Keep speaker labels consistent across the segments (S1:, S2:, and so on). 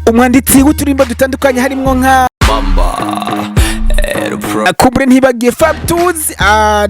S1: umwanditsi w'uturimbo dutandukanye harimwo nka kumbure ntibagiye Fabtuzi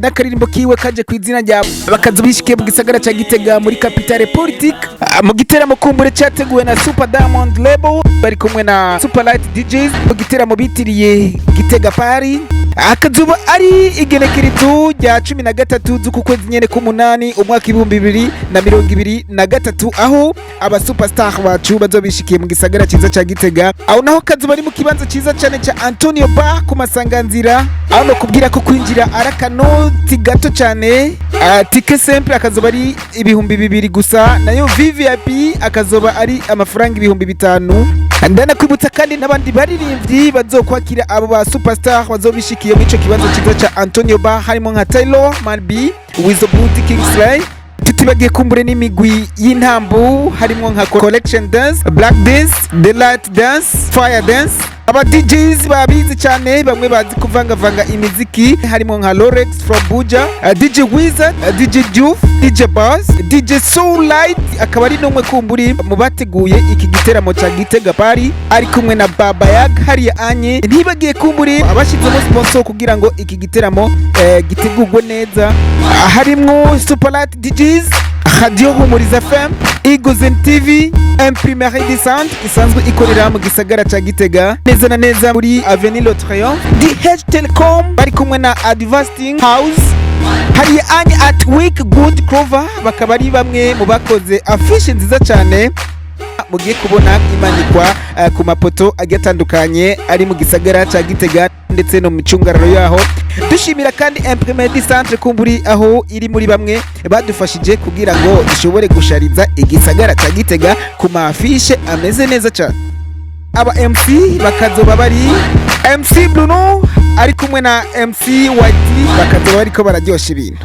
S1: n'akaririmbo kiwe kaje ku izina rya bakaza bishikiye mu gisagara ca Gitega muri capitale politique mu giteramo kumbure cyateguwe na Super Diamond Label bari kumwe na Super Light DJs mu giteramo bitiriye Gitega Paris akazuba ari igenekerezo rya 13 z'uku kwezi nyene k'umunani umwaka 2023 aho aba superstar bacu bazobishikiye mu gisagara ciza ca Gitega aho naho kazuba ari mu kibanza ciza cyane ca Antonio Bar ku masanganzira aho no kubwira ko kwinjira arakanoti gato cyane ticket simple akazoba ari 2,000 gusa nayo VIP akazoba ari amafaranga 5,000 ndana kwibutsa kandi n'abandi baririmbyi bazokwakira abo ba superstar bazobishikiye mu ico kibanza ciza ca Antonio Bar harimo nka Taylor Malby Wizo Booty Kingsley tutibagiye kumbure n'imigwi y'intambu harimo nka Collection Dance Black Dance Delight Dance Fire Dance aba DJs babizi cyane bamwe bazi kuvangavanga imiziki harimo nka Lorex from Buja DJ Wizard DJ Juf DJ Bass DJ Soul Light akaba ari numwe kumburi mu bateguye iki giteramo ca Gitega Paris ari kumwe na Baba Yag hariya anye ntibagiye kumburi abashizemo sponsor kugira ngo iki giteramo gitegurwe neza harimo Super Light DJs Radio Humuriza FM Igozen TV Imprimerie du Centre isanzwe ikorera mu gisagara ca Gitega neza na neza muri Avenue Le Triomphe DH Telecom bari kumwe na Advancing House hari anye at Week Good Clover bakaba ari bamwe mu bakoze affiche nziza cyane mugiye kubona imanikwa ku mapoto agatandukanye ari mu gisagara ca Gitega ndetse no mu cungararo yaho dushimira kandi Imprimerie du Centre kumburi aho iri muri bamwe badufashije kugira ngo ishobore gushariza igisagara ca Gitega ku mafishe ameze neza cyane aba MC bakazoba bari MC Bruno ari kumwe na MC White bakazoba bariko bararyosha ibintu